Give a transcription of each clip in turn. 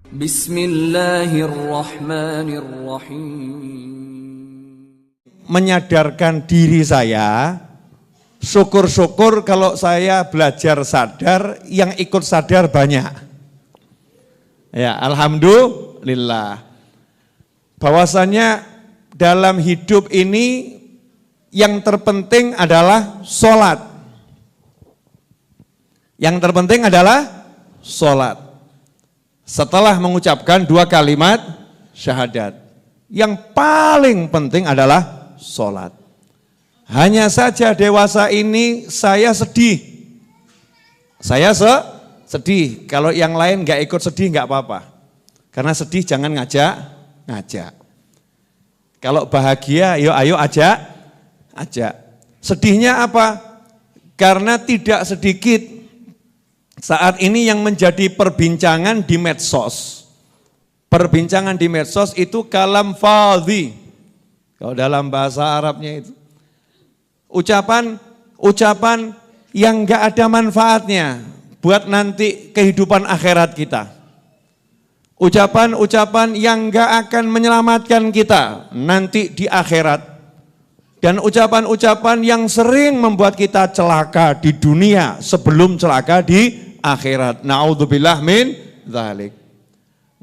Bismillahirrahmanirrahim. Menyadarkan diri saya, syukur-syukur kalau saya belajar sadar, yang ikut sadar banyak. Ya, alhamdulillah. Bahwasanya dalam hidup ini yang terpenting adalah sholat. Yang terpenting adalah sholat. Setelah mengucapkan 2 kalimat syahadat, yang paling penting adalah sholat. Hanya saja dewasa ini saya sedih. Saya sedih. Kalau yang lain gak ikut sedih gak apa-apa. Karena sedih jangan ngajak. Kalau bahagia ayo ajak. Sedihnya apa? Karena tidak sedikit saat ini yang menjadi perbincangan di medsos. Perbincangan di medsos itu kalam fadhi. Kalau dalam bahasa Arabnya itu. Ucapan yang enggak ada manfaatnya buat nanti kehidupan akhirat kita. Ucapan-ucapan yang enggak akan menyelamatkan kita nanti di akhirat. Dan ucapan-ucapan yang sering membuat kita celaka di dunia sebelum celaka di akhirat. Na'udzubillah min dzalik.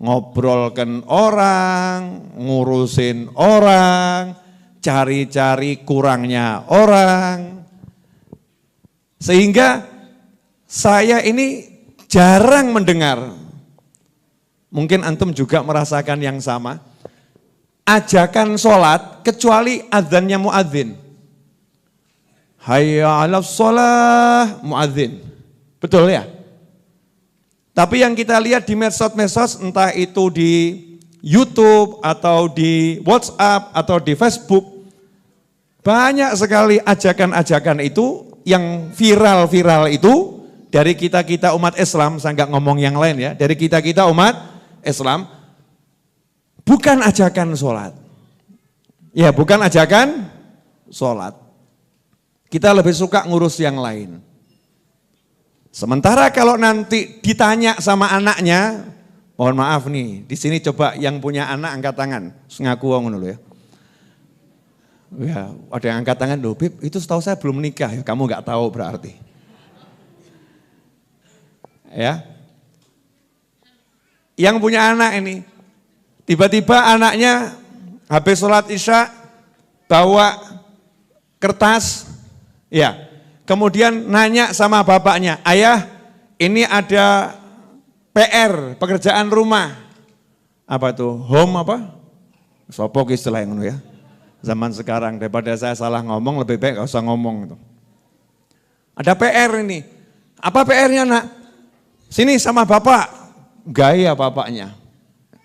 Ngobrolkan orang, ngurusin orang, cari-cari kurangnya orang. Sehingga saya ini jarang mendengar, mungkin antum juga merasakan yang sama, ajakan sholat kecuali adzannya muadzin. Hayya 'alas sholah, muadzin. Betul ya? Tapi yang kita lihat di medsos-medsos, entah itu di YouTube atau di WhatsApp atau di Facebook, banyak sekali ajakan-ajakan itu yang viral-viral itu dari kita-kita umat Islam, saya nggak ngomong yang lain ya, dari kita-kita umat Islam, bukan ajakan sholat. Ya, bukan ajakan sholat. Kita lebih suka ngurus yang lain. Sementara kalau nanti ditanya sama anaknya, mohon maaf nih, di sini coba yang punya anak angkat tangan, ngaku wong dulu ya. Ya, ada yang angkat tangan, loh Bib, itu setahu saya belum menikah ya, kamu nggak tahu berarti. Ya, yang punya anak ini, tiba-tiba anaknya habis sholat isya bawa kertas, ya. Kemudian nanya sama bapaknya, ayah ini ada PR, pekerjaan rumah. Apa tuh? Home apa? Sopok istilah yang itu ya. Zaman sekarang, daripada saya salah ngomong, lebih baik gak usah ngomong. Gitu. Ada PR ini. Apa PR-nya nak? Sini sama bapak. Gaya bapaknya.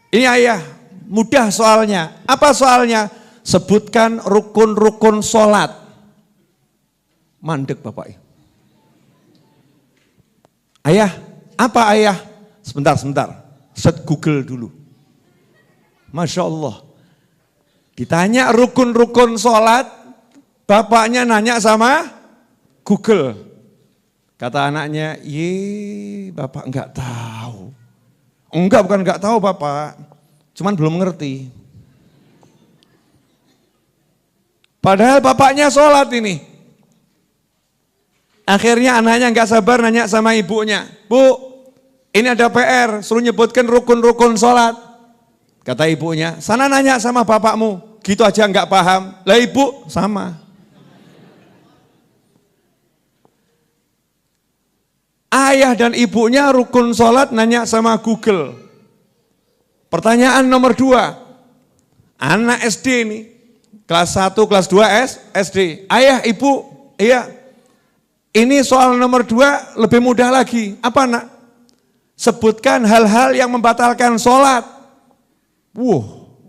Ini ayah, mudah soalnya. Apa soalnya? Sebutkan rukun-rukun sholat. Mandek bapaknya. Ayah, apa ayah? Sebentar. Set Google dulu. Masya Allah. Ditanya rukun-rukun sholat, bapaknya nanya sama Google. Kata anaknya, bapak enggak tahu. Enggak, bukan enggak tahu bapak. Cuman belum ngerti. Padahal bapaknya sholat ini. Akhirnya anaknya nggak sabar nanya sama ibunya, Bu, ini ada PR, suruh nyebutkan rukun-rukun sholat. Kata ibunya, sana nanya sama bapakmu, gitu aja nggak paham. Lah ibu, sama. Ayah dan ibunya rukun sholat nanya sama Google. Pertanyaan nomor 2, anak SD ini, kelas 1, kelas 2 SD. Ayah, ibu, iya. Ini soal nomor 2 lebih mudah lagi. Apa nak? Sebutkan hal-hal yang membatalkan sholat.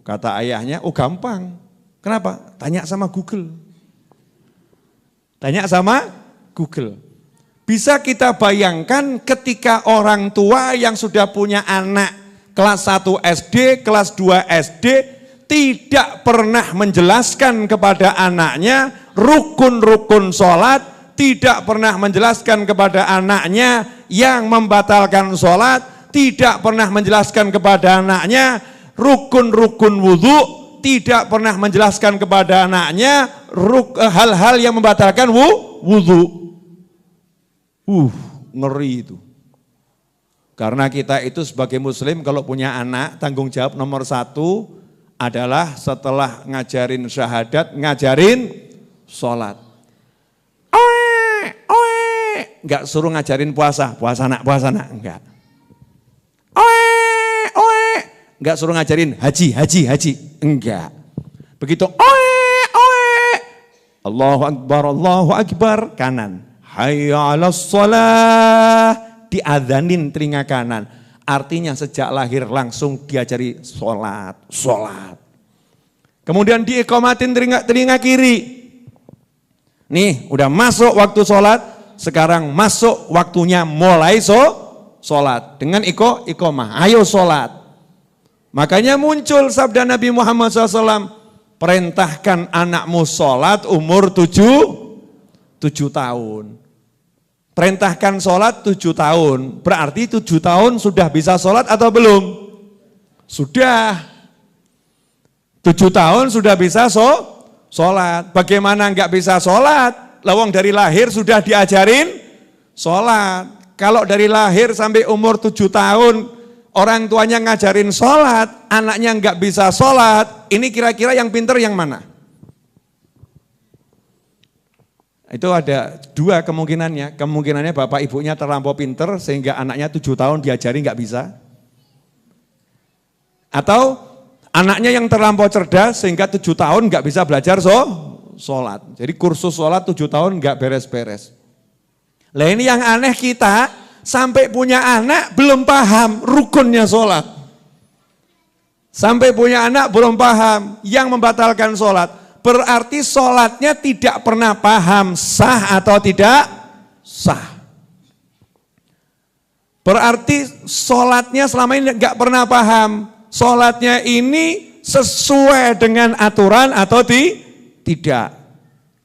Kata ayahnya, gampang. Kenapa? Tanya sama Google. Bisa kita bayangkan ketika orang tua yang sudah punya anak kelas 1 SD, kelas 2 SD, tidak pernah menjelaskan kepada anaknya rukun-rukun sholat, tidak pernah menjelaskan kepada anaknya yang membatalkan sholat, tidak pernah menjelaskan kepada anaknya rukun-rukun wudhu, tidak pernah menjelaskan kepada anaknya hal-hal yang membatalkan wudhu. Ngeri itu. Karena kita itu sebagai muslim kalau punya anak, tanggung jawab nomor 1 adalah setelah ngajarin syahadat, ngajarin sholat. Enggak suruh ngajarin puasa nak, enggak. Enggak suruh ngajarin haji, enggak. Begitu Allahu Akbar, kanan. Hayya 'alas shalah, diadzanin telinga kanan. Artinya sejak lahir langsung diajari sholat. Kemudian diikomatin telinga kiri. Nih udah masuk waktu sholat, sekarang masuk waktunya mulai sholat. Dengan ikomah, ayo sholat. Makanya muncul sabda Nabi Muhammad SAW, perintahkan anakmu sholat umur 7 tahun. Perintahkan sholat 7 tahun, berarti 7 tahun sudah bisa sholat atau belum? Sudah. 7 tahun sudah bisa sholat. Bagaimana enggak bisa sholat? Lawang dari lahir sudah diajarin sholat. Kalau dari lahir sampai umur 7 tahun, orang tuanya ngajarin sholat, anaknya enggak bisa sholat, ini kira-kira yang pinter yang mana? Itu ada 2 kemungkinannya. Kemungkinannya bapak ibunya terlampau pinter sehingga anaknya 7 tahun diajari enggak bisa. Atau anaknya yang terlampau cerdas sehingga 7 tahun enggak bisa belajar sholat. Jadi kursus sholat 7 tahun enggak beres-beres. Lah ini yang aneh, kita sampai punya anak belum paham rukunnya sholat. Sampai punya anak belum paham yang membatalkan sholat. Berarti sholatnya tidak pernah paham sah atau tidak sah. Berarti sholatnya selama ini enggak pernah paham. Sholatnya ini sesuai dengan aturan atau tidak.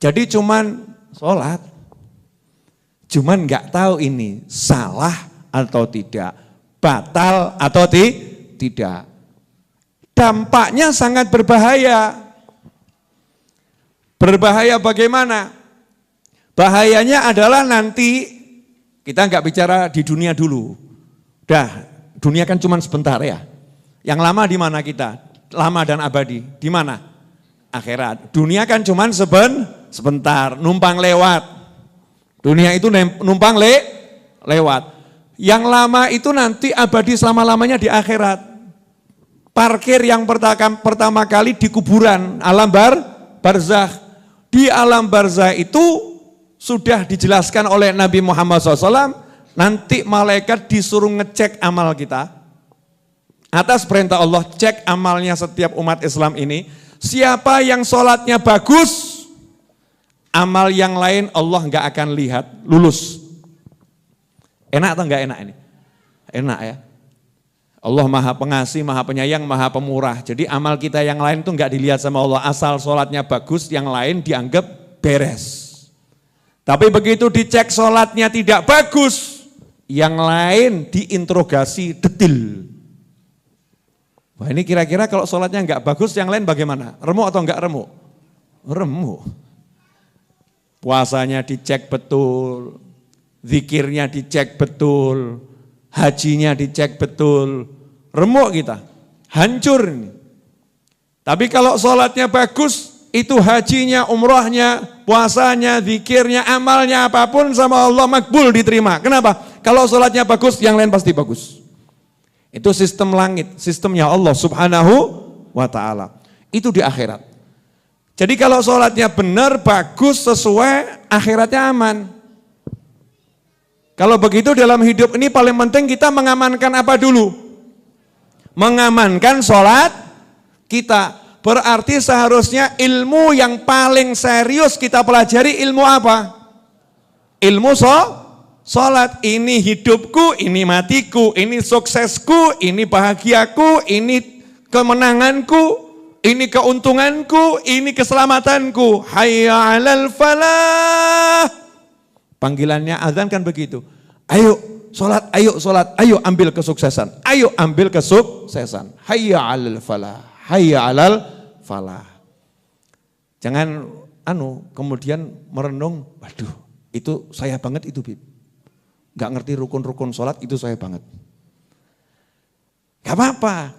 Jadi cuman sholat. Cuman enggak tahu ini salah atau tidak. Batal atau tidak. Dampaknya sangat berbahaya. Berbahaya bagaimana? Bahayanya adalah nanti, kita enggak bicara di dunia dulu. Dunia kan cuma sebentar ya. Yang lama di mana kita? Lama dan abadi. Di mana? Akhirat. Dunia kan cuma sebentar, numpang lewat. Dunia itu numpang lewat. Yang lama itu nanti abadi selama-lamanya di akhirat. Parkir yang pertama kali di kuburan, alam barzakh. Di alam barzah itu sudah dijelaskan oleh Nabi Muhammad SAW, nanti malaikat disuruh ngecek amal kita. Atas perintah Allah, cek amalnya setiap umat Islam ini. Siapa yang sholatnya bagus, amal yang lain Allah enggak akan lihat, lulus. Enak atau enggak enak ini? Enak ya. Allah maha pengasih, maha penyayang, maha pemurah. Jadi amal kita yang lain itu enggak dilihat sama Allah. Asal sholatnya bagus, yang lain dianggap beres. Tapi begitu dicek sholatnya tidak bagus, yang lain diinterogasi detil. Wah ini kira-kira kalau sholatnya enggak bagus, yang lain bagaimana? Remuk atau enggak remuk? Remuk. Puasanya dicek betul, zikirnya dicek betul, hajinya dicek betul, remuk kita, hancur ini. Tapi kalau sholatnya bagus, itu hajinya, umrohnya, puasanya, zikirnya, amalnya apapun sama Allah makbul diterima. Kenapa? Kalau sholatnya bagus, yang lain pasti bagus. Itu sistem langit, sistemnya Allah subhanahu wa ta'ala. Itu di akhirat. Jadi kalau sholatnya benar, bagus, sesuai, akhiratnya aman. Kalau begitu dalam hidup ini paling penting kita mengamankan apa dulu? Mengamankan sholat kita. Berarti seharusnya ilmu yang paling serius kita pelajari ilmu apa? Ilmu sholat. Ini hidupku, ini matiku, ini suksesku, ini bahagiaku, ini kemenanganku, ini keuntunganku, ini keselamatanku. Hayya 'alal falah. Panggilannya azan kan begitu. Ayo sholat, ayo ambil kesuksesan, ayo ambil kesuksesan. Hayya 'alal falah, hayya 'alal falah. Jangan kemudian merenung, waduh itu saya banget itu Bib. Gak ngerti rukun-rukun sholat itu saya banget. Gak apa-apa.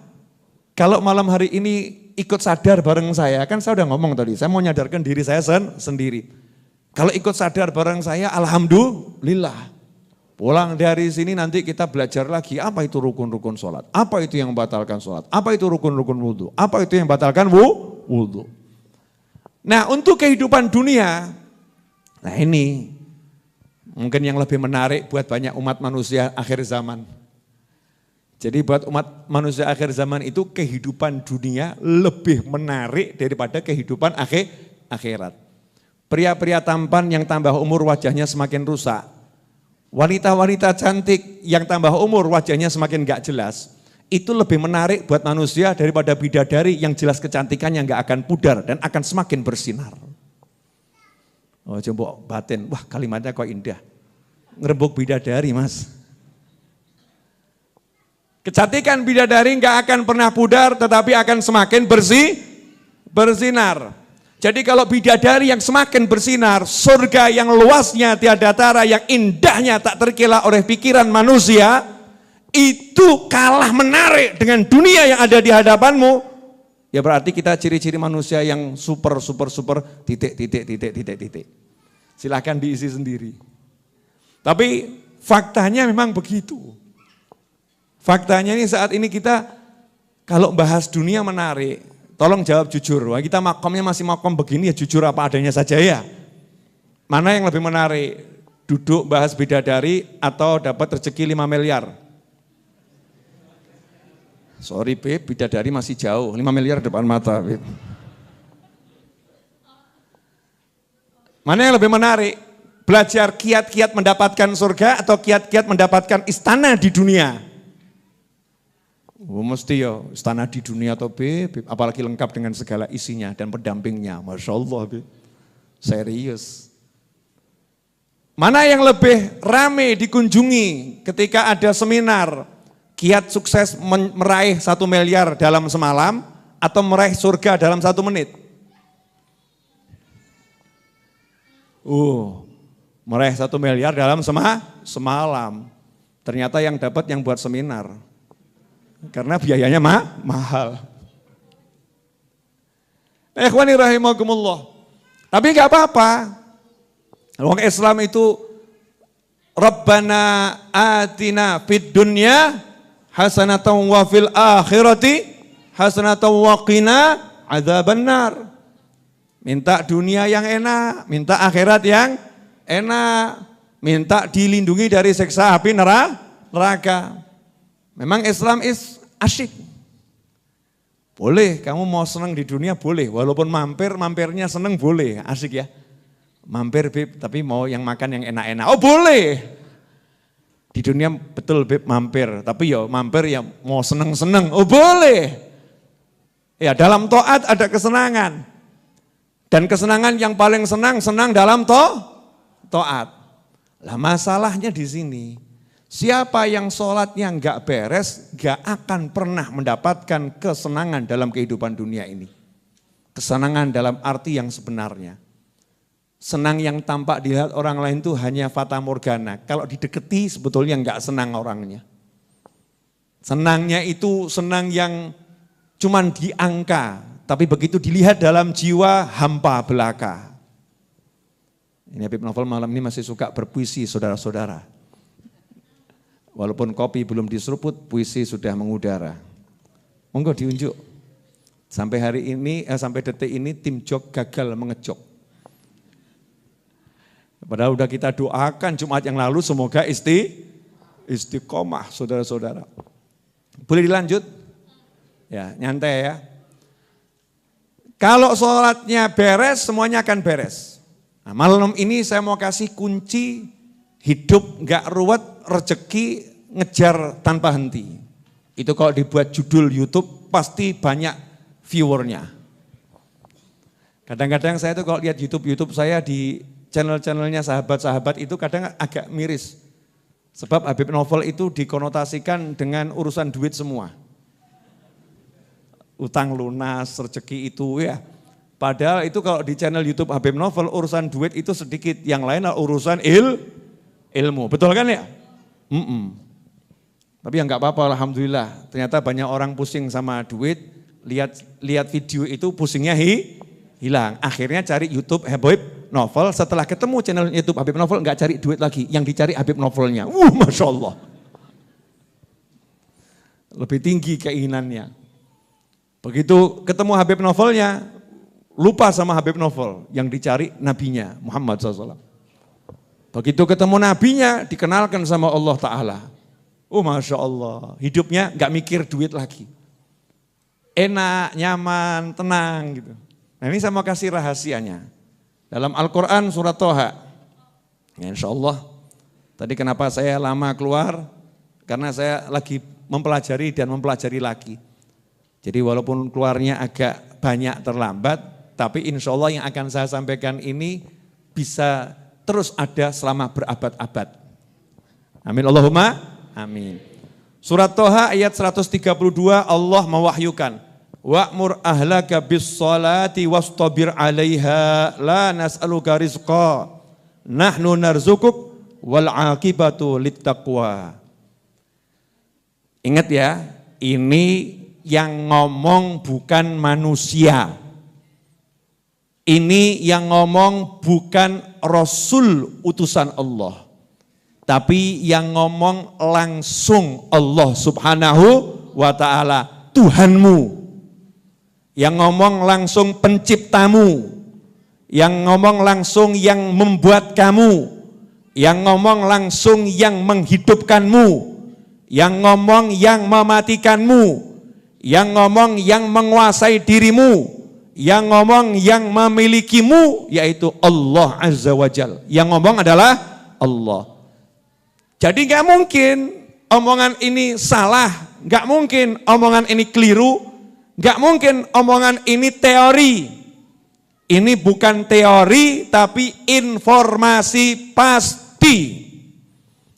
Kalau malam hari ini ikut sadar bareng saya, kan saya udah ngomong tadi, saya mau nyadarkan diri saya sendiri. Kalau ikut sadar bareng saya, alhamdulillah. Pulang dari sini nanti kita belajar lagi, apa itu rukun-rukun sholat, apa itu yang membatalkan sholat, apa itu rukun-rukun wudhu, apa itu yang membatalkan wudhu. Nah untuk kehidupan dunia, nah ini mungkin yang lebih menarik buat banyak umat manusia akhir zaman. Jadi buat umat manusia akhir zaman itu kehidupan dunia lebih menarik daripada kehidupan akhirat. Pria-pria tampan yang tambah umur wajahnya semakin rusak. Wanita-wanita cantik yang tambah umur wajahnya semakin gak jelas. Itu lebih menarik buat manusia daripada bidadari yang jelas kecantikannya gak akan pudar dan akan semakin bersinar. Oh coba batin, wah kalimatnya kok indah. Ngerebuk bidadari mas. Kecantikan bidadari gak akan pernah pudar tetapi akan semakin bersinar. Jadi kalau bidadari yang semakin bersinar, surga yang luasnya tiada tara, yang indahnya tak terkira oleh pikiran manusia, itu kalah menarik dengan dunia yang ada di hadapanmu. Ya berarti kita ciri-ciri manusia yang super, titik. Silahkan diisi sendiri. Tapi faktanya memang begitu. Faktanya ini saat ini kita kalau bahas dunia menarik, tolong jawab jujur. Wah, kita makomnya masih makom begini ya jujur apa adanya saja ya. Mana yang lebih menarik? Duduk bahas bidadari atau dapat rezeki 5 miliar? Sorry Beb, bidadari masih jauh, 5 miliar depan mata Beb. Mana yang lebih menarik? Belajar kiat-kiat mendapatkan surga atau kiat-kiat mendapatkan istana di dunia? Oh, mesti ya istana di dunia atau Beb, apalagi lengkap dengan segala isinya dan pendampingnya. Masya Allah Beb, serius. Mana yang lebih rame dikunjungi ketika ada seminar kiat sukses meraih 1 miliar dalam semalam atau meraih surga dalam 1 menit? Meraih 1 miliar dalam semalam. Ternyata yang dapat yang buat seminar. Karena biayanya mahal. Ikhwani rahimakumullah. Tapi enggak apa-apa. Orang Islam itu Rabbana atina fid dunya hasanatan wa fil akhirati hasanatan wa qina adzabannar. Minta dunia yang enak, minta akhirat yang enak, minta dilindungi dari siksa api neraka. Memang Islam is asyik. Boleh, kamu mau senang di dunia boleh, walaupun mampirnya senang boleh, asik ya. Mampir Beb, tapi mau yang makan yang enak-enak, oh boleh. Di dunia betul Beb mampir, tapi ya mampir ya mau senang-senang, oh boleh. Ya dalam taat ada kesenangan. Dan kesenangan yang paling senang dalam taat. Lah masalahnya di sini. Siapa yang sholatnya enggak beres, enggak akan pernah mendapatkan kesenangan dalam kehidupan dunia ini. Kesenangan dalam arti yang sebenarnya. Senang yang tampak dilihat orang lain itu hanya fata morgana. Kalau dideketi sebetulnya enggak senang orangnya. Senangnya itu senang yang cuman di angka, tapi begitu dilihat dalam jiwa hampa belaka. Ini Habib Novel malam ini masih suka berpuisi saudara-saudara. Walaupun kopi belum diseruput, puisi sudah mengudara. Monggo diunjuk. Sampai hari ini, sampai detik ini tim jog gagal mengejok. Padahal udah kita doakan Jumat yang lalu semoga istiqomah saudara-saudara. Boleh dilanjut? Ya, nyantai ya. Kalau sholatnya beres, semuanya akan beres. Nah, malam ini saya mau kasih kunci hidup gak ruwet, rezeki ngejar tanpa henti. Itu kalau dibuat judul YouTube pasti banyak viewernya. Kadang-kadang saya tuh kalau lihat YouTube saya di channel-channelnya sahabat-sahabat itu kadang agak miris. Sebab Habib Novel itu dikonotasikan dengan urusan duit semua. Utang lunas, rezeki itu ya. Padahal itu kalau di channel YouTube Habib Novel urusan duit itu sedikit, yang lain urusan ilmu. Betul kan ya? Tapi ya enggak apa-apa, alhamdulillah. Ternyata banyak orang pusing sama duit, lihat video itu pusingnya hilang. Akhirnya cari YouTube Habib Novel, setelah ketemu channel YouTube Habib Novel enggak cari duit lagi, yang dicari Habib Novelnya. Masya Allah. Lebih tinggi keinginannya. Begitu ketemu Habib Novelnya, lupa sama Habib Novel, yang dicari nabinya Muhammad SAW. Begitu ketemu nabinya, dikenalkan sama Allah Ta'ala. Masya Allah, hidupnya gak mikir duit lagi. Enak, nyaman, tenang gitu. Nah ini saya mau kasih rahasianya. Dalam Al-Quran surat Toha, ya insya Allah, tadi kenapa saya lama keluar, karena saya lagi mempelajari dan mempelajari lagi. Jadi walaupun keluarnya agak banyak terlambat, tapi insya Allah yang akan saya sampaikan ini bisa terus ada selama berabad-abad. Amin Allahumma amin. Surat Toha ayat 132 Allah mewahyukan, wa'mur ahlaka bis salati wastabir 'alaiha la nas'aluka rizqa nahnu narzukuk wal 'aqibatu littaqwa. Ingat ya, ini yang ngomong bukan manusia. Ini yang ngomong bukan Rasul utusan Allah. Tapi yang ngomong langsung Allah Subhanahu wa ta'ala, Tuhanmu. Yang ngomong langsung penciptamu. Yang ngomong langsung yang membuat kamu. Yang ngomong langsung yang menghidupkanmu. Yang ngomong yang mematikanmu. Yang ngomong yang menguasai dirimu, yang ngomong yang memilikimu, yaitu Allah Azza wa Jal. Yang ngomong adalah Allah. Jadi gak mungkin omongan ini salah, gak mungkin omongan ini keliru, gak mungkin omongan ini teori. Ini bukan teori tapi informasi pasti.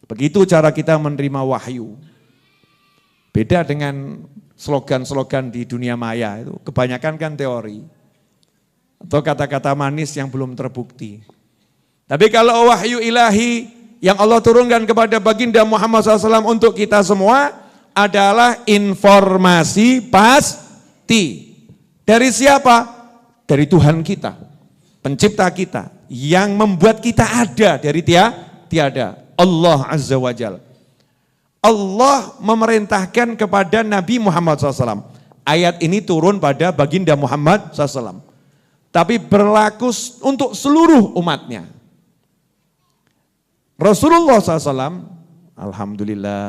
Begitu cara kita menerima wahyu. Beda dengan slogan-slogan di dunia maya itu, kebanyakan kan teori. Atau kata-kata manis yang belum terbukti. Tapi kalau wahyu ilahi yang Allah turunkan kepada baginda Muhammad SAW untuk kita semua adalah informasi pasti. Dari siapa? Dari Tuhan kita, pencipta kita, yang membuat kita ada dari tiada. Allah Azza wa Jalla. Allah memerintahkan kepada Nabi Muhammad SAW. Ayat ini turun pada baginda Muhammad SAW. Tapi berlaku untuk seluruh umatnya. Rasulullah SAW, alhamdulillah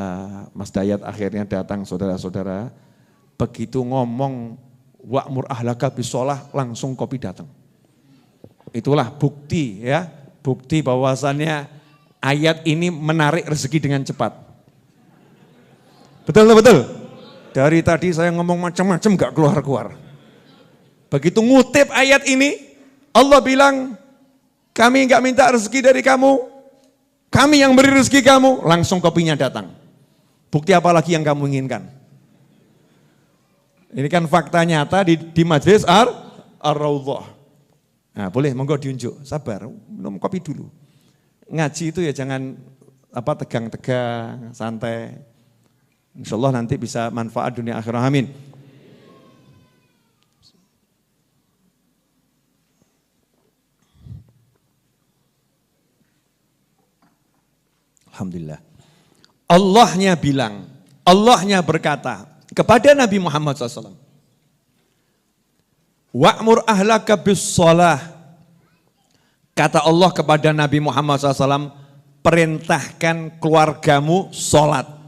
Mas Dayat akhirnya datang saudara-saudara. Begitu ngomong wa'mur ahlaka bisolah, langsung kopi datang. Itulah bukti ya, bukti bahwasannya ayat ini menarik rezeki dengan cepat. Betul. Dari tadi saya ngomong macam-macam gak keluar-keluar. Begitu ngutip ayat ini, Allah bilang, kami gak minta rezeki dari kamu, kami yang beri rezeki kamu, langsung kopinya datang. Bukti apa lagi yang kamu inginkan? Ini kan fakta nyata di Majelis Ar-Raudhah. Nah, boleh monggo diunjuk, sabar, minum kopi dulu. Ngaji itu ya jangan tegang-tegang, santai. Insya Allah nanti bisa manfaat dunia akhirah, amin. Alhamdulillah. Allahnya bilang, Allahnya berkata kepada Nabi Muhammad SAW. Wa'mur ahlaka bis shalah. Kata Allah kepada Nabi Muhammad SAW, perintahkan keluargamu sholat.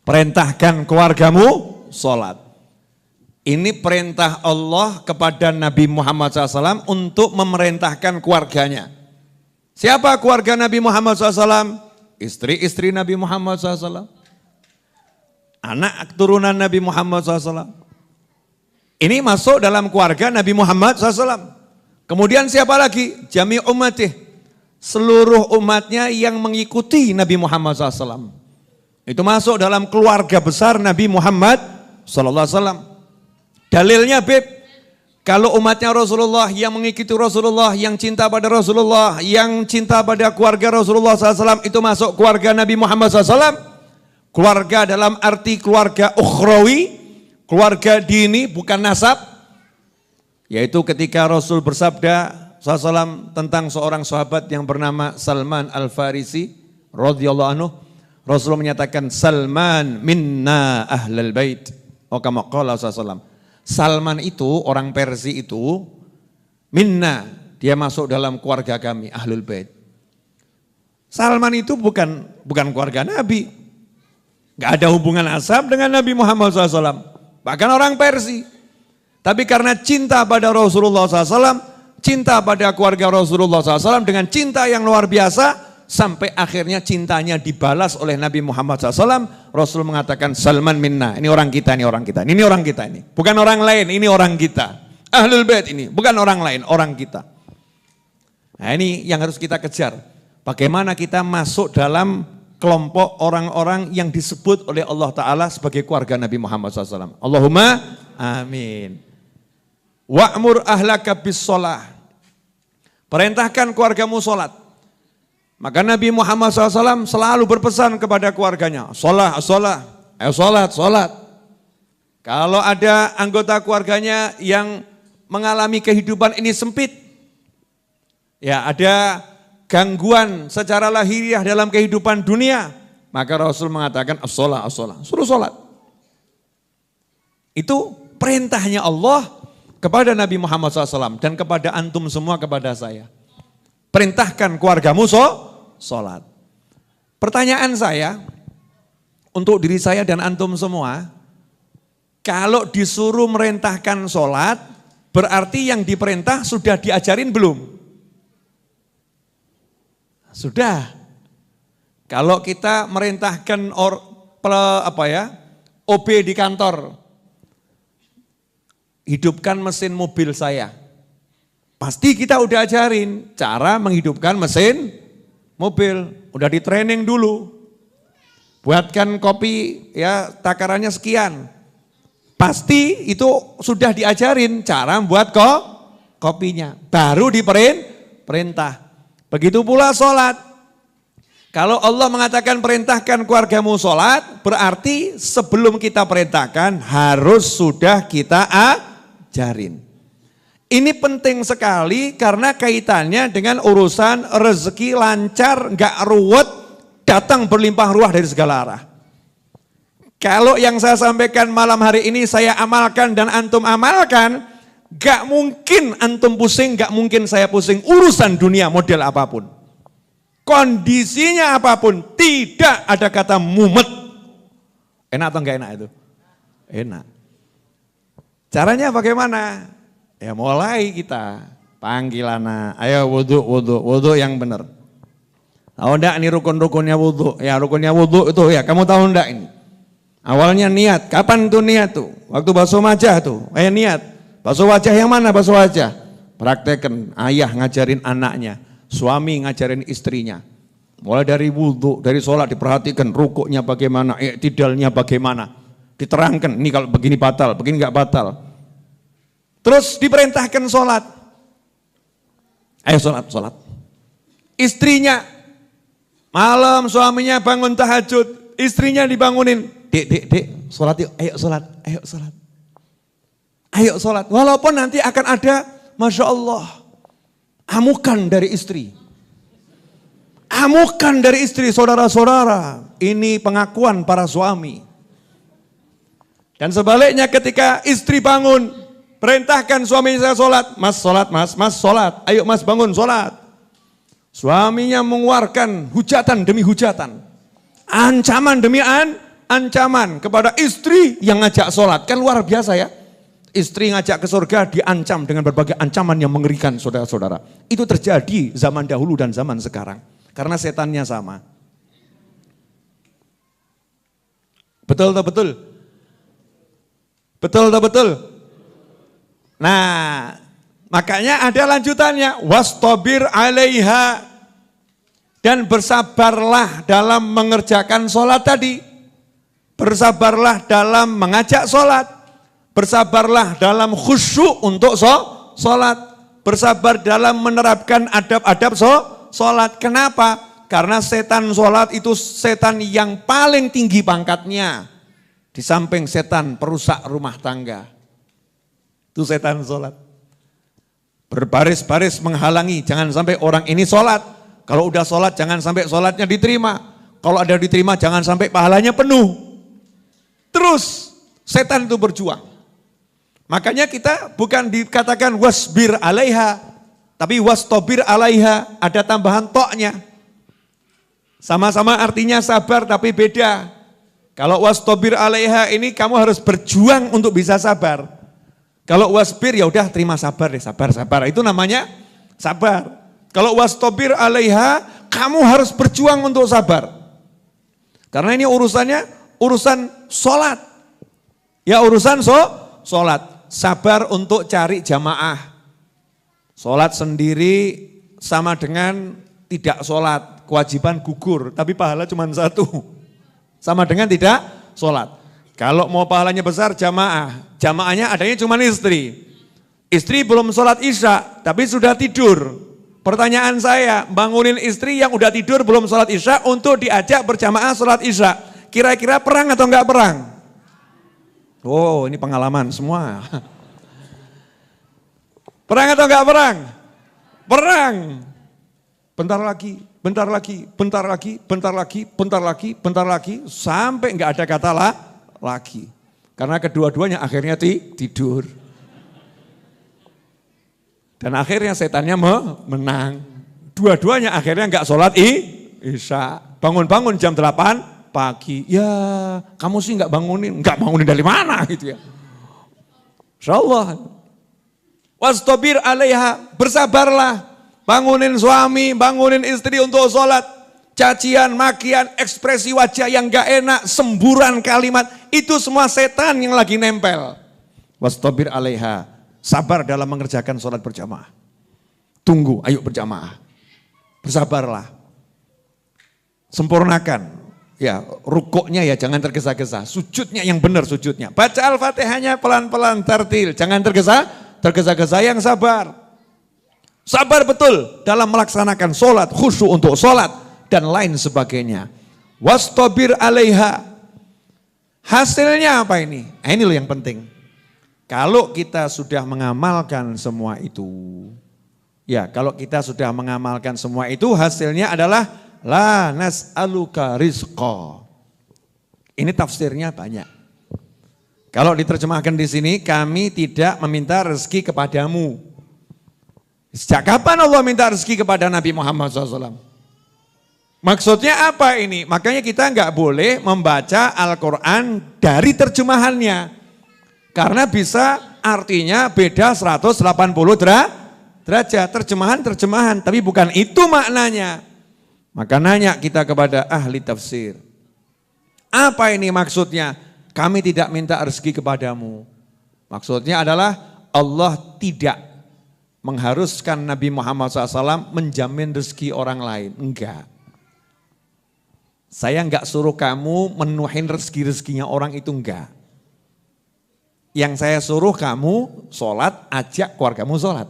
Perintahkan keluargamu sholat. Ini perintah Allah kepada Nabi Muhammad SAW untuk memerintahkan keluarganya. Siapa keluarga Nabi Muhammad SAW? Istri-istri Nabi Muhammad SAW. Anak turunan Nabi Muhammad SAW. Ini masuk dalam keluarga Nabi Muhammad SAW. Kemudian siapa lagi? Jami' ummatih. seluruh umatnya yang mengikuti Nabi Muhammad SAW. Itu masuk dalam keluarga besar Nabi Muhammad SAW. Dalilnya Beb, kalau umatnya Rasulullah yang mengikuti Rasulullah, yang cinta pada Rasulullah, yang cinta pada keluarga Rasulullah SAW, itu masuk keluarga Nabi Muhammad SAW. Keluarga dalam arti keluarga ukhrawi, keluarga dini, bukan nasab. Yaitu ketika Rasul bersabda SAW tentang seorang sahabat yang bernama Salman Al-Farisi radhiyallahu anhu, Rasul menyatakan Salman minna ahlal bait. Kama qala SAW. Salman itu, orang Persia itu, minna, dia masuk dalam keluarga kami, ahlul bait. Salman itu bukan keluarga Nabi. Gak ada hubungan asab dengan Nabi Muhammad SAW. Bahkan orang Persia. Tapi karena cinta pada Rasulullah SAW, cinta pada keluarga Rasulullah SAW dengan cinta yang luar biasa, sampai akhirnya cintanya dibalas oleh Nabi Muhammad SAW. Rasul mengatakan Salman minna, ini orang kita, ini orang kita, ini orang kita ini. Bukan orang lain, ini orang kita. Ahlul bait ini, bukan orang lain, orang kita. Nah ini yang harus kita kejar. Bagaimana kita masuk dalam kelompok orang-orang yang disebut oleh Allah Ta'ala sebagai keluarga Nabi Muhammad SAW. Allahumma amin. Wa'mur ahlaka bis sholah. Perintahkan keluargamu sholat. Maka Nabi Muhammad SAW selalu berpesan kepada keluarganya. Sholat, sholat. Kalau ada anggota keluarganya yang mengalami kehidupan ini sempit. Ya ada gangguan secara lahiriah dalam kehidupan dunia, maka Rasul mengatakan as-sholah, suruh sholat. Itu perintahnya Allah kepada Nabi Muhammad SAW dan kepada antum semua, kepada saya. Perintahkan keluargamu sholat. Pertanyaan saya untuk diri saya dan antum semua, kalau disuruh merintahkan sholat, berarti yang diperintah sudah diajarin belum? Sudah. Kalau kita merintahkan OB di kantor, hidupkan mesin mobil saya. Pasti kita udah ajarin cara menghidupkan mesin mobil, udah di training dulu. Buatkan kopi ya takarannya sekian. Pasti itu sudah diajarin cara membuat kopinya. Baru diperintah. Begitu pula sholat. Kalau Allah mengatakan perintahkan keluargamu sholat, berarti sebelum kita perintahkan harus sudah kita ajarin. Ini penting sekali karena kaitannya dengan urusan rezeki lancar, gak ruwet, datang berlimpah ruah dari segala arah. Kalau yang saya sampaikan malam hari ini saya amalkan dan antum amalkan, gak mungkin antum pusing, gak mungkin saya pusing urusan dunia model apapun. Kondisinya apapun, tidak ada kata mumet. Enak atau enggak enak itu? Enak. Caranya bagaimana? Ya mulai kita panggil anak, ayo wudhu yang benar. Tahu enggak ini rukun-rukunnya wudhu? Ya rukunnya wudhu itu ya, kamu tahu enggak ini? Awalnya niat, kapan tuh niat tuh? Waktu basuh wajah tuh, niat. Basuh wajah yang mana basuh wajah? Praktekkan, ayah ngajarin anaknya, suami ngajarin istrinya. Mulai dari wudhu, dari sholat diperhatikan rukuknya bagaimana, i'tidalnya bagaimana. Diterangkan, ini kalau begini batal, begini enggak batal. Terus diperintahkan sholat. Ayo sholat. Istrinya, malam suaminya bangun tahajud, istrinya dibangunin. Dek, sholat yuk, ayo sholat. Ayo sholat, walaupun nanti akan ada, Masya Allah, amukan dari istri. Amukan dari istri, saudara-saudara. Ini pengakuan para suami. Dan sebaliknya ketika istri bangun, perintahkan suami saya sholat. Mas sholat. Ayo mas bangun sholat. Suaminya mengeluarkan hujatan demi hujatan. Ancaman demi ancaman kepada istri yang ngajak sholat. Kan luar biasa ya. Istri ngajak ke surga diancam dengan berbagai ancaman yang mengerikan saudara-saudara. Itu terjadi zaman dahulu dan zaman sekarang. Karena setannya sama. Betul tak betul? Betul tak betul? Nah, makanya ada lanjutannya. Wastabir alaiha. Dan bersabarlah dalam mengerjakan sholat tadi. Bersabarlah dalam mengajak sholat. Bersabarlah dalam khusyuk untuk sholat. Bersabar dalam menerapkan adab-adab sholat. Kenapa? Karena setan sholat itu setan yang paling tinggi pangkatnya. Di samping setan perusak rumah tangga. Itu setan sholat. Berbaris-baris menghalangi, jangan sampai orang ini sholat. Kalau udah sholat jangan sampai sholatnya diterima. Kalau ada diterima jangan sampai pahalanya penuh. Terus setan itu berjuang. Makanya kita bukan dikatakan wasbir alaiha, tapi wastobir alaiha, ada tambahan toknya. Sama-sama artinya sabar tapi beda. Kalau wastobir alaiha ini kamu harus berjuang untuk bisa sabar. Kalau wasbir ya udah terima sabar deh, sabar. Itu namanya sabar. Kalau wastobir alaiha, kamu harus berjuang untuk sabar. Karena ini urusannya urusan sholat. Ya urusan sholat. Sabar untuk cari jamaah. Sholat sendiri sama dengan tidak sholat. Kewajiban gugur, tapi pahala cuma satu. Sama dengan tidak sholat. Kalau mau pahalanya besar jamaah. Jamaahnya adanya cuma istri. Istri belum sholat isya, tapi sudah tidur. Pertanyaan saya, bangunin istri yang udah tidur belum sholat isya untuk diajak berjamaah sholat isya. Kira-kira perang atau enggak perang? Oh, ini pengalaman semua. Perang atau enggak perang? Perang. Bentar lagi, sampai enggak ada kata lagi. Karena kedua-duanya akhirnya tidur. Dan akhirnya setannya menang. Dua-duanya akhirnya enggak sholat isya. Bangun-bangun jam 8 pagi. Ya kamu sih enggak bangunin dari mana gitu ya. Insyaallah. Wastobir alaiha, bersabarlah. Bangunin suami, bangunin istri untuk sholat. Cacian, makian, ekspresi wajah yang enggak enak, semburan kalimat. Itu semua setan yang lagi nempel. Wastobir alaiha. Sabar dalam mengerjakan sholat berjamaah. Tunggu, ayo berjamaah. Bersabarlah. Sempurnakan. Ya, rukuknya ya jangan tergesa-gesa. Sujudnya yang benar sujudnya. Baca Al-Fatihahnya pelan-pelan tartil. Jangan tergesa-gesa, yang sabar. Sabar betul dalam melaksanakan sholat, khusyuk untuk sholat. Dan lain sebagainya. Wastobir alaiha. Hasilnya apa ini? Ini loh yang penting. Kalau kita sudah mengamalkan semua itu, ya kalau kita sudah mengamalkan semua itu hasilnya adalah la nas'aluka rizqa. Ini tafsirnya banyak. Kalau diterjemahkan di sini, kami tidak meminta rezeki kepadamu. Sejak kapan Allah minta rezeki kepada Nabi Muhammad SAW? Maksudnya apa ini? Makanya kita nggak boleh membaca Al-Quran dari terjemahannya. Karena bisa artinya beda 180 derajat, terjemahan, tapi bukan itu maknanya. Maka nanya kita kepada ahli tafsir. Apa ini maksudnya? Kami tidak minta rezeki kepadamu. Maksudnya adalah Allah tidak mengharuskan Nabi Muhammad SAW menjamin rezeki orang lain. Enggak. Saya enggak suruh kamu menuhin rezeki-rezekinya orang itu, enggak. Yang saya suruh kamu sholat, ajak keluargamu sholat.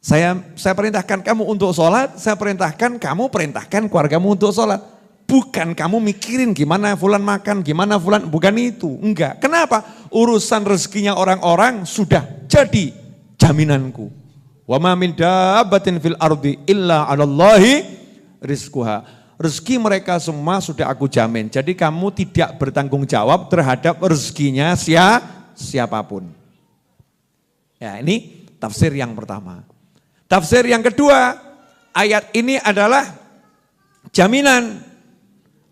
Saya perintahkan kamu untuk sholat, saya perintahkan kamu perintahkan keluargamu untuk sholat. Bukan kamu mikirin gimana fulan makan, gimana fulan, bukan itu. Enggak, kenapa? Urusan rezekinya orang-orang sudah jadi jaminanku. Wa ma min dabbatin fil ardi illa 'alallahi rizquha. Rezeki mereka semua sudah aku jamin. Jadi kamu tidak bertanggung jawab terhadap rezekinya siapapun. Ya, ini tafsir yang pertama. Tafsir yang kedua, ayat ini adalah jaminan.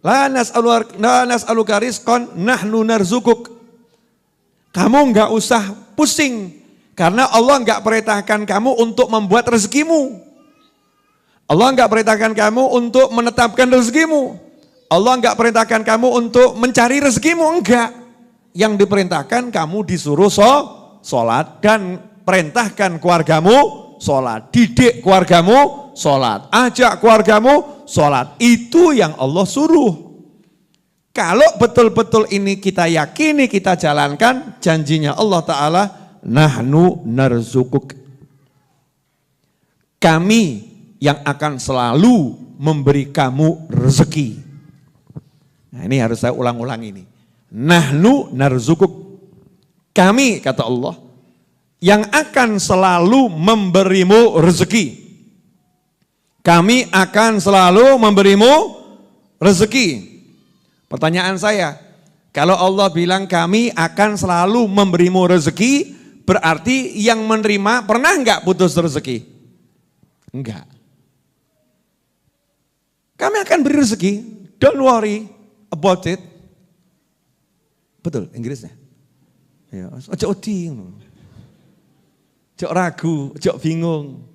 La nas'aluka rizqan nahnu narzukuk. Kamu enggak usah pusing karena Allah enggak perintahkan kamu untuk membuat rezekimu. Allah enggak perintahkan kamu untuk menetapkan rezekimu. Allah enggak perintahkan kamu untuk mencari rezekimu, enggak. Yang diperintahkan kamu disuruh sholat dan perintahkan keluargamu sholat. Didik keluargamu sholat. Ajak keluargamu, sholat. Itu yang Allah suruh. Kalau betul-betul ini kita yakini, kita jalankan, janjinya Allah Ta'ala, nahnu narzukuk. Kami yang akan selalu memberi kamu rezeki. Nah ini harus saya ulang-ulang ini. Nahnu narzukuk. Kami, kata Allah, yang akan selalu memberimu rezeki. Kami akan selalu memberimu rezeki. Pertanyaan saya, kalau Allah bilang kami akan selalu memberimu rezeki, berarti yang menerima pernah enggak putus rezeki? Enggak. Kami akan beri rezeki, don't worry about it. Betul Inggrisnya? Ya, ojo odi, ojo ragu, ojo bingung.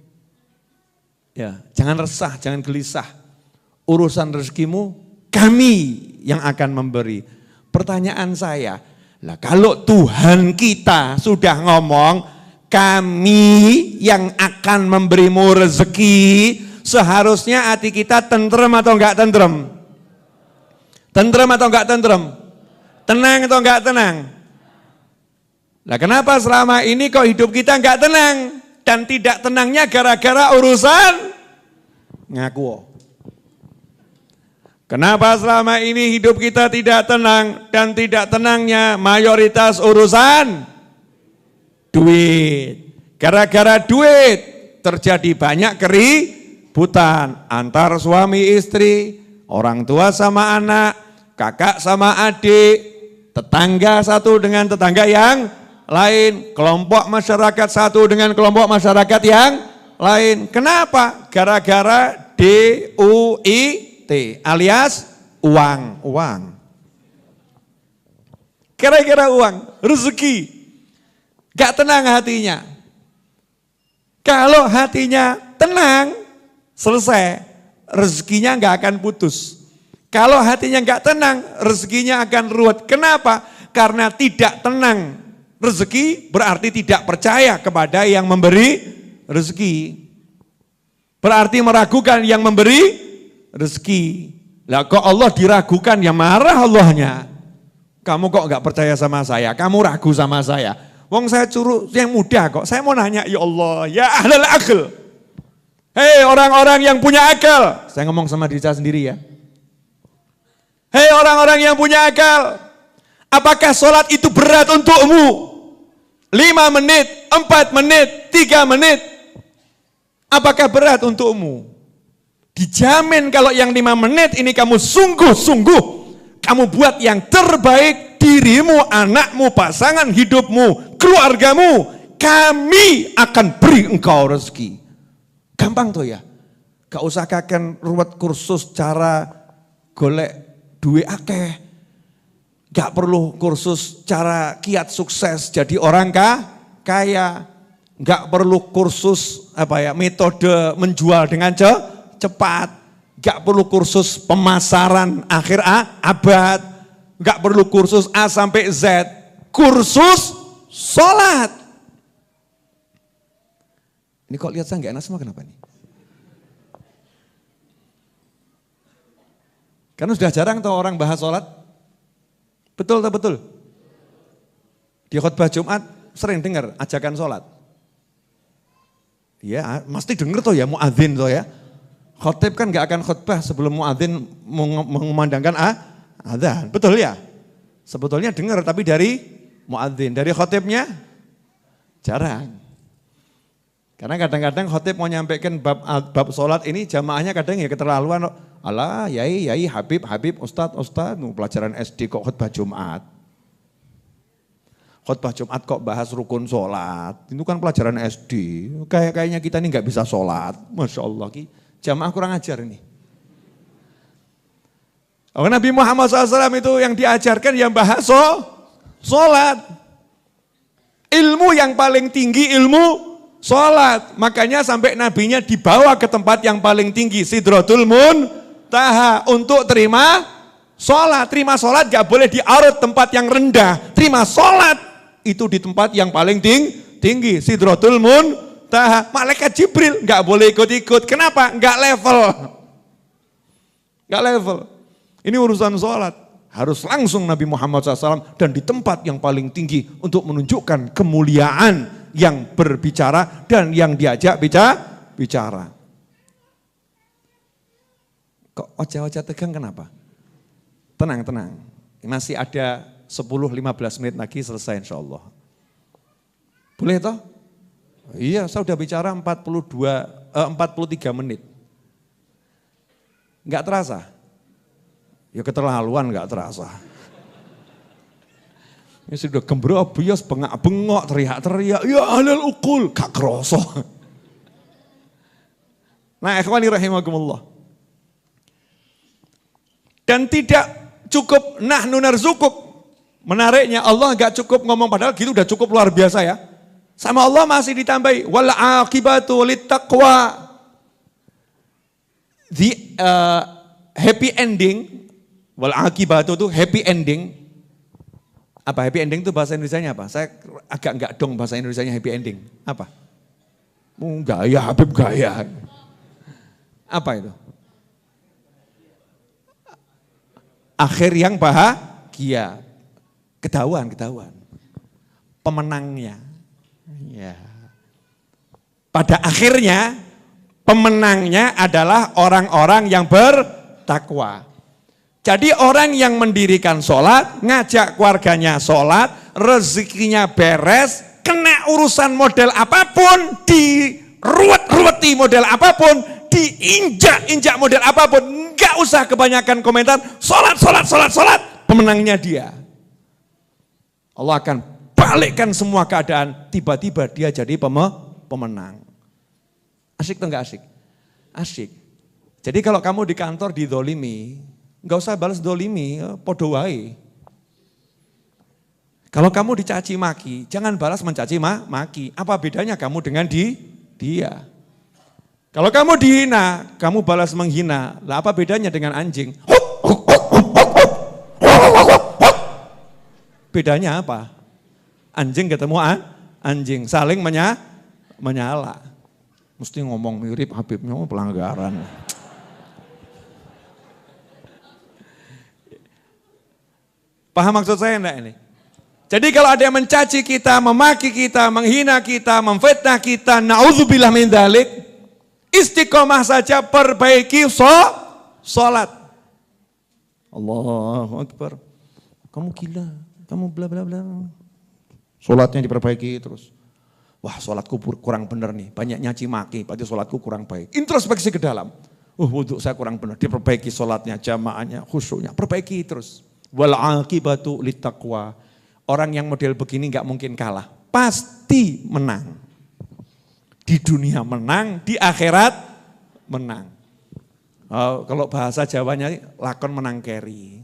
Ya, jangan resah, jangan gelisah. Urusan rezekimu kami yang akan memberi. Pertanyaan saya, lah kalau Tuhan kita sudah ngomong kami yang akan memberimu rezeki, seharusnya hati kita tentrem atau enggak tentrem? Tentrem atau enggak tentrem? Tenang atau enggak tenang? Lah kenapa selama ini kok hidup kita enggak tenang? Dan tidak tenangnya gara-gara urusan ngaku. Kenapa selama ini hidup kita tidak tenang dan tidak tenangnya mayoritas urusan duit. Gara-gara duit terjadi banyak keributan antar suami istri, orang tua sama anak, kakak sama adik, tetangga satu dengan tetangga yang lain, kelompok masyarakat satu dengan kelompok masyarakat yang lain. Kenapa? Gara-gara DUIT alias uang. Kira-kira uang, rezeki. Gak tenang hatinya. Kalau hatinya tenang, selesai. Rezekinya gak akan putus. Kalau hatinya gak tenang, rezekinya akan ruwet. Kenapa? Karena tidak tenang. Rezeki berarti tidak percaya kepada yang memberi rezeki. Berarti meragukan yang memberi rezeki. Lah kok Allah diragukan, ya marah Allahnya. Kamu kok gak percaya sama saya, kamu ragu sama saya. Wong saya suruh yang mudah kok, saya mau nanya, ya Allah, ya ahlal akal. Hei orang-orang yang punya akal. Saya ngomong sama diri saya sendiri ya. Hei orang-orang yang punya akal. Apakah sholat itu berat untukmu? 5 menit, 4 menit, 3 menit. Apakah berat untukmu? Dijamin kalau yang 5 menit ini kamu sungguh-sungguh, kamu buat yang terbaik, dirimu, anakmu, pasangan hidupmu, keluargamu, kami akan beri engkau rezeki. Gampang tuh ya. Gak usah kakek ruwet kursus cara golek duit akeh. Gak perlu kursus cara kiat sukses jadi orang kaya. Gak perlu kursus metode menjual dengan cepat. Gak perlu kursus pemasaran akhir abad. Gak perlu kursus A sampai Z. Kursus sholat. Ini kok lihat saya gak enak semua, kenapa nih? Karena sudah jarang tuh orang bahas sholat. Betul tak betul? Di khutbah Jumat sering dengar ajakan sholat. Ya, mesti dengar tuh ya muadzin tuh ya. Khotib kan gak akan khutbah sebelum muadzin mengumandangkan adzan. Betul ya? Sebetulnya dengar tapi dari muadzin, dari khotibnya jarang. Karena kadang-kadang khotib mau nyampaikan bab sholat ini jamaahnya kadang ya keterlaluan. Alah, yai, habib, ustad, pelajaran SD kok khutbah Jumat. Khutbah Jumat kok bahas rukun sholat, itu kan pelajaran SD. Kayaknya kita ini gak bisa sholat, Masya Allah. Jamaah kurang ajar ini. Nabi Muhammad SAW itu yang diajarkan yang bahas sholat. Ilmu yang paling tinggi ilmu sholat. Makanya sampai nabinya dibawa ke tempat yang paling tinggi, Sidratul Muntaha, untuk terima sholat. Terima sholat gak boleh di arut tempat yang rendah. Terima sholat itu di tempat yang paling tinggi, Sidratul Muntaha. Taha. Malaikat Jibril nggak boleh ikut-ikut. Kenapa? Nggak level. Nggak level. Ini urusan sholat. Harus langsung Nabi Muhammad SAW dan di tempat yang paling tinggi untuk menunjukkan kemuliaan yang berbicara dan yang diajak bicara. Kok wajah-wajah tegang kenapa? Tenang. Masih ada 10-15 menit lagi selesai insya Allah. Boleh toh? Iya, saya sudah bicara 43 menit. Enggak terasa? Ya keterlaluan enggak terasa. Ini sudah gembrobios, bengak-bengok, teriak-teriak, ya ahlul uqul, gak kerasa. Nah, ikhwani rahimakumullah. Dan tidak cukup nahnu narzukuk. Menariknya Allah enggak cukup ngomong, padahal gitu udah cukup luar biasa ya. Sama Allah masih ditambahi wal aqibatu littaqwa. The happy ending, wal aqibatu itu happy ending. Apa happy ending itu bahasa Indonesianya apa? Saya agak enggak dong bahasa Indonesianya happy ending. Apa? Gaya, Habib gaya. Apa itu? Akhir yang bahagia. Ketahuan. Pemenangnya. Ya. Pada akhirnya pemenangnya adalah orang-orang yang bertakwa. Jadi orang yang mendirikan sholat, ngajak keluarganya sholat, rezekinya beres, kena urusan model apapun, diruwet-ruweti model apapun, diinjak-injak model apapun, enggak usah kebanyakan komentar, sholat, pemenangnya dia. Allah akan balikkan semua keadaan, tiba-tiba dia jadi pemenang. Asyik atau enggak asyik? Asyik. Jadi kalau kamu di kantor didolimi, enggak usah balas dolimi, podo wae. Kalau kamu dicaci maki, jangan balas mencaci maki. Apa bedanya kamu dengan dia? Kalau kamu dihina, kamu balas menghina. Lah apa bedanya dengan anjing? Bedanya apa? Anjing ketemu anjing, saling menyala. Mesti ngomong mirip Habibnya, pelanggaran. Paham maksud saya enggak ini? Jadi kalau ada yang mencaci kita, memaki kita, menghina kita, memfitnah kita, na'udzubillah min dzalik, istiqomah saja, perbaiki sholat. Allahu Akbar. Kamu gila, kamu bla bla bla. Sholatnya diperbaiki terus. Wah, sholatku kurang benar nih, banyak nyaci maki, berarti sholatku kurang baik. Introspeksi ke dalam. Wudhu saya kurang benar, diperbaiki sholatnya, jamaahnya, khusyuknya, perbaiki terus. Wal aqibatu littaqwa. Orang yang model begini nggak mungkin kalah, pasti menang. Di dunia menang, di akhirat menang. Kalau bahasa Jawanya lakon menang keri.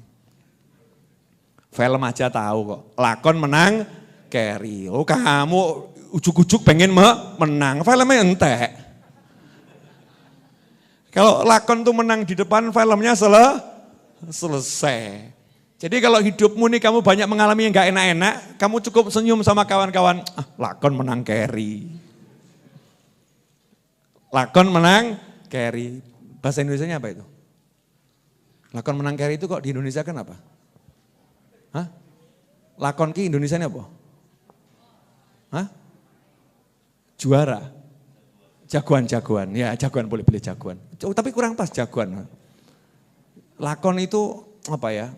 Film aja tahu kok, lakon menang keri. Oh kamu ujuk-ujuk pengen menang, filmnya entek. Kalau lakon tuh menang di depan, filmnya selesai. Jadi kalau hidupmu nih kamu banyak mengalami yang gak enak-enak, kamu cukup senyum sama kawan-kawan, lakon menang keri. Lakon menang keri. Bahasa Indonesianya apa itu? Lakon menang keri itu kok di Indonesia kan apa? Hah? Lakon ki Indonesianya apa? Hah? Juara. Jagoan. Ya jagoan, boleh jagoan. Tapi kurang pas jagoan. Lakon itu apa ya?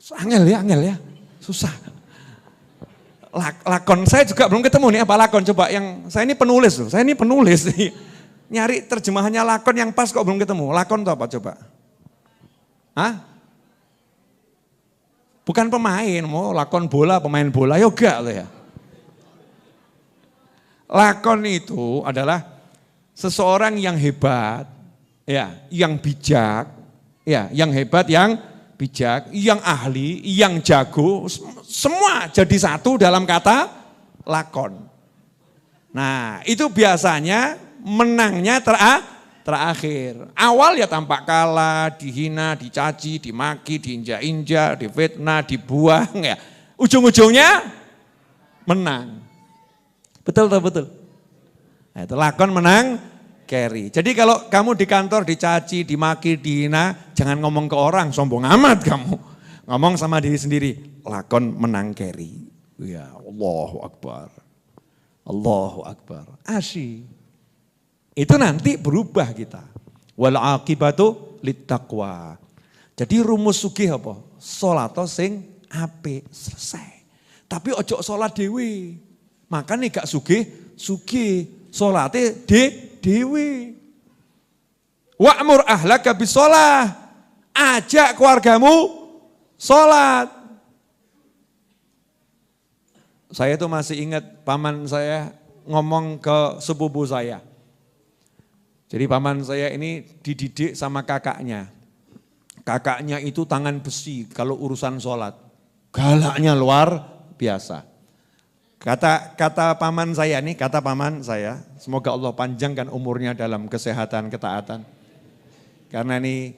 Angel ya, susah. Lakon saya juga belum ketemu nih apa lakon, coba yang saya ini penulis loh, nyari terjemahannya lakon yang pas kok belum ketemu. Lakon itu apa coba? Hah? Bukan pemain, mau lakon bola, pemain bola, yoga loh ya. Lakon itu adalah seseorang yang hebat, ya, yang bijak, ya, yang hebat, yang bijak, yang ahli, yang jago, semua jadi satu dalam kata lakon. Nah itu biasanya menangnya terakhir. Awal ya tampak kalah, dihina, dicaci, dimaki, diinjak-injak, difitnah, dibuang ya. Ujung-ujungnya menang. Betul. Nah, itu lakon menang carry. Jadi kalau kamu di kantor dicaci, dimaki, dihina, jangan ngomong ke orang, sombong amat kamu. Ngomong sama diri sendiri, lakon menang carry. Ya Allahu Akbar. Allahu Akbar. Asyik. Itu nanti berubah kita. Wal aqibatu littaqwa. Jadi rumus sugih apa? Salat sing apik, selesai. Tapi ojo salat dhewe. Makane gak sugih, salate dhewe. Wa'mur ahlaka bisolah. Ajak keluargamu salat. Saya tuh masih ingat paman saya ngomong ke sepupu saya. Jadi paman saya ini dididik sama kakaknya. Kakaknya itu tangan besi kalau urusan sholat. Galaknya luar biasa. Kata paman saya nih, semoga Allah panjangkan umurnya dalam kesehatan, ketaatan. Karena ini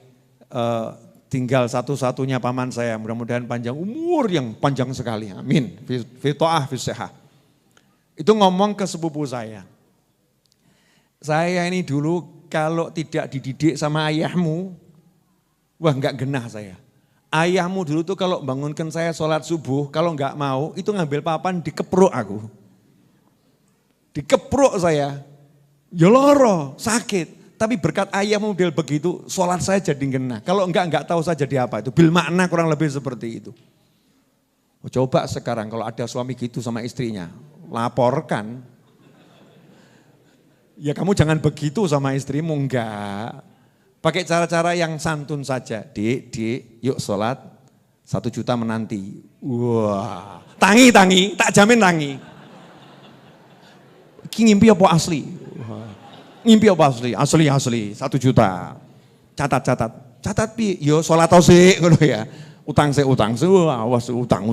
tinggal satu-satunya paman saya, mudah-mudahan panjang umur yang panjang sekali. Amin. Fi ta'ah fi sihah. Itu ngomong ke sepupu saya. Saya ini dulu kalau tidak dididik sama ayahmu, wah enggak genah saya. Ayahmu dulu tuh kalau bangunkan saya sholat subuh, kalau enggak mau itu ngambil papan dikepruk aku. Dikepruk saya, ya loro, sakit. Tapi berkat ayahmu model begitu, sholat saya jadi genah. Kalau enggak tahu saya jadi apa itu. Bil makna kurang lebih seperti itu. Coba sekarang kalau ada suami gitu sama istrinya, laporkan. Ya kamu jangan begitu sama istrimu, enggak. Pakai cara-cara yang santun saja. Dik, yuk sholat 1 juta menanti. Wah, tangi, tak jamin tangi. Ini ngimpi apa asli? Ngimpi apa asli? Asli 1 juta. Catat pi, yo sholat tau sih, ya. Utang sih, awas utang.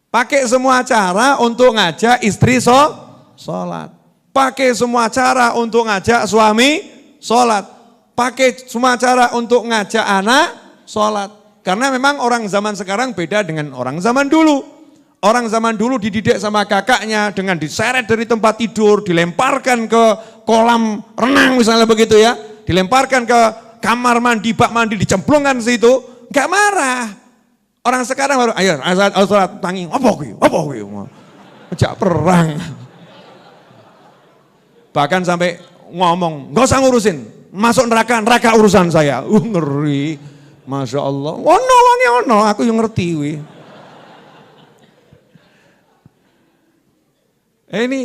Pakai semua cara untuk ngajak istri sholat. Pakai semua cara untuk ngajak suami sholat. Pakai semua cara untuk ngajak anak sholat. Karena memang orang zaman sekarang beda dengan orang zaman dulu. Orang zaman dulu dididik sama kakaknya dengan diseret dari tempat tidur, dilemparkan ke kolam renang misalnya begitu ya. Dilemparkan ke kamar mandi, bak mandi, dicemplungkan situ. Gak marah. Orang sekarang baru, ayo sholat tangi, apa kuwi? Ajak perang. Bahkan sampai ngomong, gak usah ngurusin, masuk neraka urusan saya. Ngeri, Masya Allah. Ono, aku yang ngerti. Ini,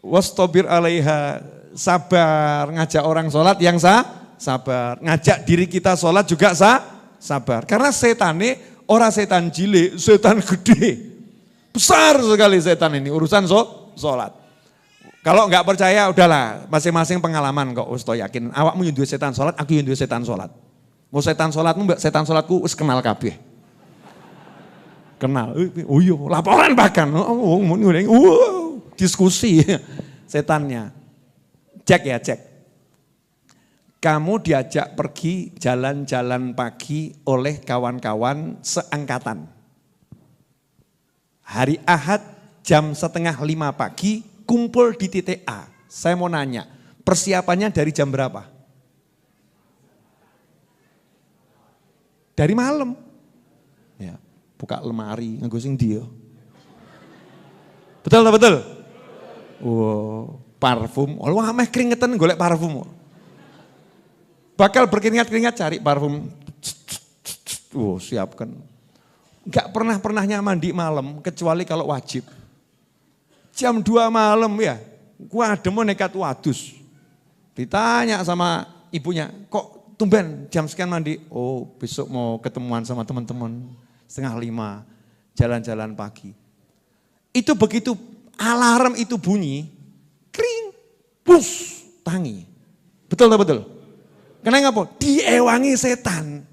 wastobir alaiha, sabar, ngajak orang sholat yang sabar. Ngajak diri kita sholat juga sabar. Karena setane, orang setan cilik, setan gede. Besar sekali setan ini, urusan sholat. Kalau enggak percaya udahlah, masing-masing pengalaman kok, Ustaz yakin. Awakmu yang duwe setan sholat, aku yang duwe setan sholat. Mau setan sholatmu, mbak setan sholatku wis kenal kabeh. Kenal, oh iya, laporan bahkan, diskusi setannya. Cek. Kamu diajak pergi jalan-jalan pagi oleh kawan-kawan seangkatan. Hari Ahad jam 4:30 pagi, kumpul di titik A. Saya mau nanya, persiapannya dari jam berapa? Dari malam. Ya, buka lemari, nganggo sing dia. Betul? Wow, parfum. Oh, ameh keringetan golek parfum. Bakal berkeringat-keringat cari parfum. Siapkan. Enggak pernahnya mandi malam kecuali kalau wajib. Jam 2 malam ya, gua adem nekat wadus. Ditanya sama ibunya, kok tumben jam sekian mandi? Oh besok mau ketemuan sama teman-teman 4:30, jalan-jalan pagi. Itu begitu alarm itu bunyi, kring, pus, tangi. Betul? Kenapa? Diewangi setan.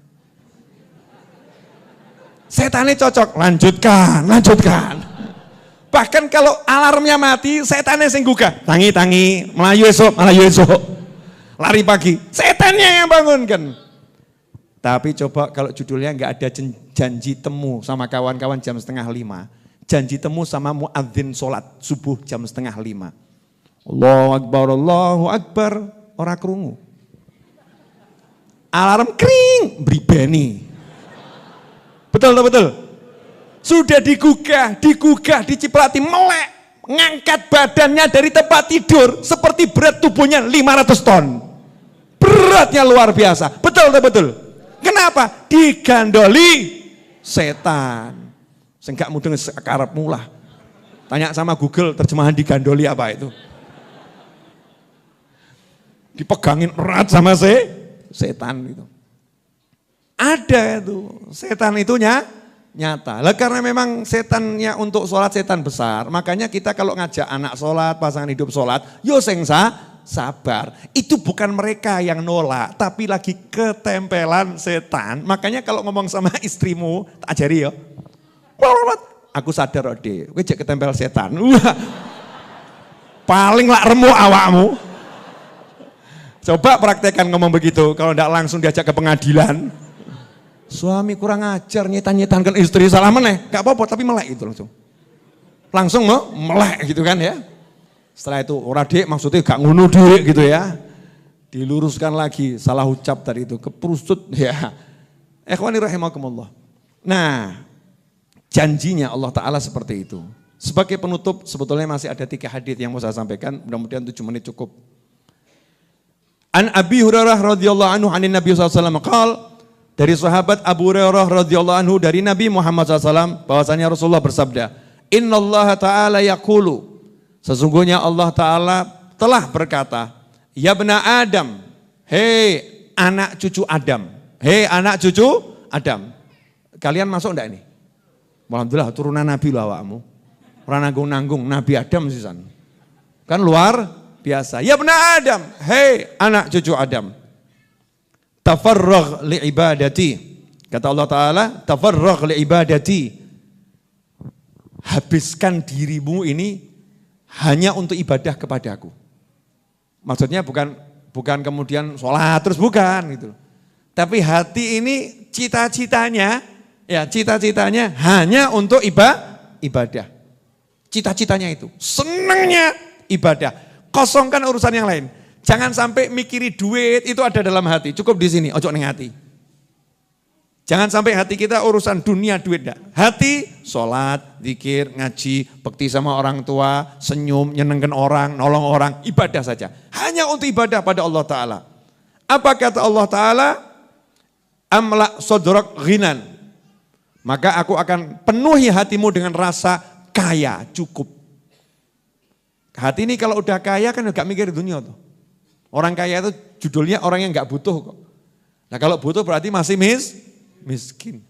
Setannya cocok, lanjutkan. Bahkan kalau alarmnya mati, setannya sing gugah. Tangi, melayu esok. Lari pagi, setannya yang bangunkan. Tapi coba kalau judulnya enggak ada janji temu sama kawan-kawan jam 4:30. janji temu sama muadzin sholat subuh jam 4:30. Allahu Akbar, ora krungu. Alarm kring, bribeni. Betul. Sudah digugah, diciprati, melek, ngangkat badannya dari tempat tidur seperti berat tubuhnya 500 ton. Beratnya luar biasa. Betul. Kenapa? Digandoli setan. Sing gak mudeng karepmu lah. Tanya sama Google terjemahan digandoli apa itu. Dipegangin erat sama setan itu. Ada itu, setan itu nyata. Lah karena memang setannya untuk sholat setan besar, makanya kita kalau ngajak anak sholat, pasangan hidup sholat, yo sing sabar. Itu bukan mereka yang nolak, tapi lagi ketempelan setan. Makanya kalau ngomong sama istrimu, tak ajari ya. Aku sadar Ode, kowe jek ketempel setan. Paling lak remuk awakmu. Coba praktekkan ngomong begitu, kalau tidak langsung diajak ke pengadilan. Suami kurang ajar, nyetan-nyetankan istri, salah meneh. Gak apa-apa, tapi melek itu langsung. Langsung melek gitu kan ya. Setelah itu, ora dik maksudnya gak ngono dik gitu ya. Diluruskan lagi, salah ucap tadi itu, keprusut ya. Ikhwani rahimakumullah. Nah, janjinya Allah Ta'ala seperti itu. Sebagai penutup, sebetulnya masih ada 3 hadis yang mau saya sampaikan, mudah-mudahan 7 menit cukup. An Abi Hurairah radhiyallahu anhu anin Nabi sallallahu alaihi wasallam dari sahabat Abu Hurairah radhiyallahu anhu dari Nabi Muhammad SAW bahwasanya Rasulullah bersabda, Innallaha ta'ala yaqulu, sesungguhnya Allah Ta'ala telah berkata, Ya bena Adam, hei anak cucu Adam, hei anak cucu Adam. Kalian masuk enggak ini? Alhamdulillah turunan Nabi lah awakmu. Orang nanggung-nanggung Nabi Adam sisan. Kan luar biasa. Ya bena Adam, hei anak cucu Adam. Tafarragh li ibadati. Kata Allah Ta'ala, tafarragh li ibadati. Habiskan dirimu ini hanya untuk ibadah kepadaku. Maksudnya bukan kemudian sholat terus bukan gitu. Tapi hati ini cita-citanya hanya untuk ibadah. Cita-citanya itu, senangnya ibadah. Kosongkan urusan yang lain. Jangan sampai mikiri duit itu ada dalam hati. Cukup di sini, ojo ning hati. Jangan sampai hati kita urusan dunia duit enggak. Hati sholat, zikir, ngaji, bekti sama orang tua, senyum, nyenengkan orang, nolong orang, ibadah saja. Hanya untuk ibadah pada Allah Ta'ala. Apa kata Allah Ta'ala? Amla sodrok ghinan. Maka aku akan penuhi hatimu dengan rasa kaya, cukup. Hati ini kalau udah kaya kan gak mikir dunia tuh. Orang kaya itu judulnya orang yang gak butuh kok. Nah kalau butuh berarti masih miskin.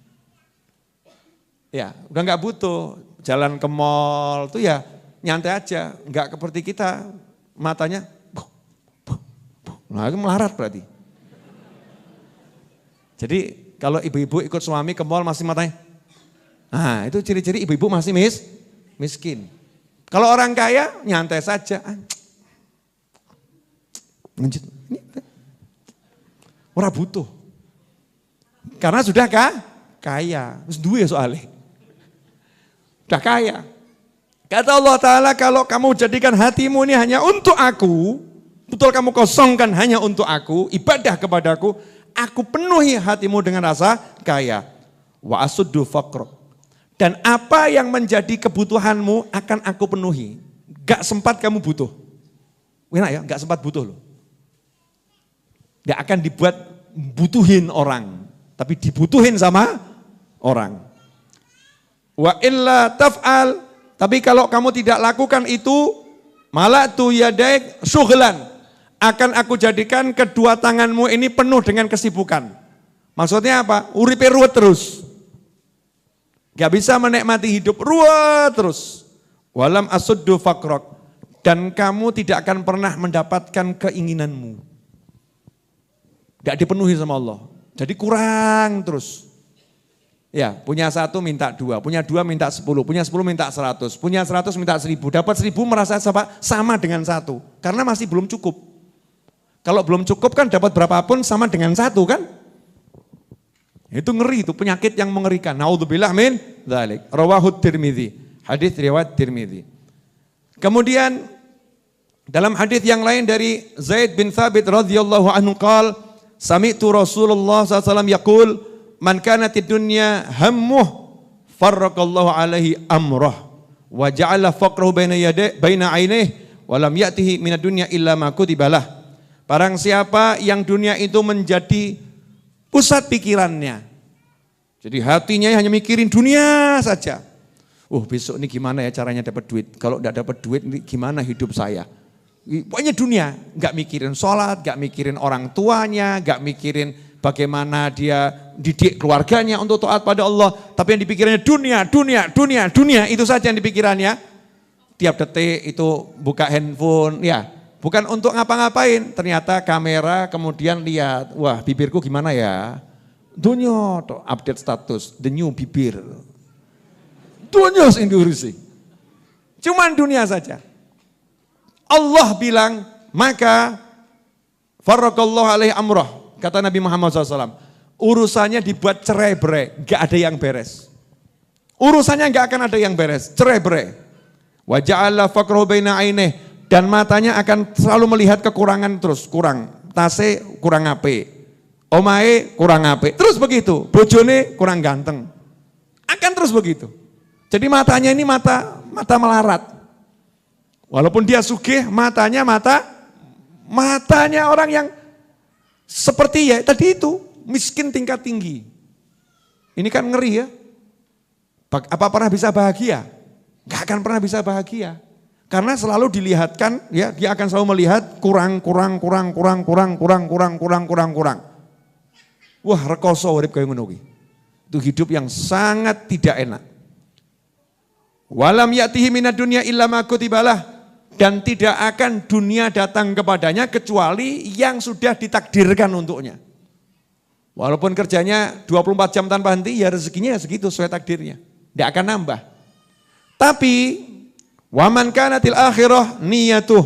Ya udah gak butuh. Jalan ke mall tuh ya nyantai aja. Gak seperti kita matanya. Nah itu melarat berarti. Jadi kalau ibu-ibu ikut suami ke mall masih matanya. Nah itu ciri-ciri ibu-ibu masih miskin. Kalau orang kaya, nyantai saja. Lanjut. Orang butuh. Karena sudah kaya. Terus duwe soalnya. Sudah kaya. Kata Allah Ta'ala, kalau kamu jadikan hatimu ini hanya untuk aku, betul kamu kosongkan hanya untuk aku, ibadah kepadaku, aku penuhi hatimu dengan rasa kaya. Wa asuddu faqrok. Dan apa yang menjadi kebutuhanmu akan aku penuhi. Gak sempat kamu butuh. Enak ya, gak sempat butuh loh. Gak akan dibuat butuhin orang. Tapi dibutuhin sama orang. Wa illa taf'al. Tapi kalau kamu tidak lakukan itu, malatu yadaik syughlan. Akan aku jadikan kedua tanganmu ini penuh dengan kesibukan. Maksudnya apa? Uripe ruwet terus. Gak bisa menikmati hidup ruwet terus. Walam asuddu fakrok. Dan kamu tidak akan pernah mendapatkan keinginanmu. Gak dipenuhi sama Allah. Jadi kurang terus. Ya, punya 1 minta 2, punya 2 minta 10, punya 10 minta 100, punya 100 minta 1000. Dapat 1000 merasa sama dengan 1. Karena masih belum cukup. Kalau belum cukup kan dapat berapapun sama dengan 1 kan? Itu ngeri, itu penyakit yang mengerikan. Naudzubillah min dzalik. Rawahu Tirmidzi. Hadis riwayat Tirmidzi. Kemudian dalam hadis yang lain dari Zaid bin Thabit radhiyallahu anhu qala sami'tu Rasulullah SAW yaqul man kanatid dunya hammuh farraqallahu alaihi amrah wa ja'ala faqrahu baina ainihi wa lam ya'tihi minad dunya illa ma kutibalah. Barang siapa yang dunia itu menjadi pusat pikirannya. Jadi hatinya hanya mikirin dunia saja. Besok ini gimana ya caranya dapat duit? Kalau enggak dapat duit ini gimana hidup saya? Pokoknya dunia, enggak mikirin sholat, enggak mikirin orang tuanya, enggak mikirin bagaimana dia didik keluarganya untuk taat pada Allah. Tapi yang dipikirannya dunia, itu saja yang dipikirannya. Tiap detik itu buka handphone, ya bukan untuk ngapa-ngapain. Ternyata kamera kemudian lihat, wah bibirku gimana ya? Dunia, update status, the new bibir. Dunia yang diurusi. Cuman dunia saja. Allah bilang, maka farraqallahu alaihi amrah, kata Nabi Muhammad SAW, urusannya dibuat cerai-berai, gak ada yang beres. Urusannya gak akan ada yang beres, cerai-berai. Wa ja'ala faqrahu baina ainih, dan matanya akan selalu melihat kekurangan terus, kurang. Tase kurang ape, omae kurang ape, terus begitu. Bojone kurang ganteng. Akan terus begitu. Jadi matanya ini mata melarat. Walaupun dia sugih, matanya orang yang seperti ya tadi itu, miskin tingkat tinggi. Ini kan ngeri ya. Apa pernah bisa bahagia? Gak akan pernah bisa bahagia. Karena selalu dilihatkan, ya dia akan selalu melihat kurang. Wah, rekoso urip kaya ngono kuwi. Itu hidup yang sangat tidak enak. Walam ya'tihi minad dunya illa ma kutibalah. Dan tidak akan dunia datang kepadanya kecuali yang sudah ditakdirkan untuknya. Walaupun kerjanya 24 jam tanpa henti, ya rezekinya segitu sesuai takdirnya. Tidak akan nambah. Tapi, waman kanatil akhirah niyatuh.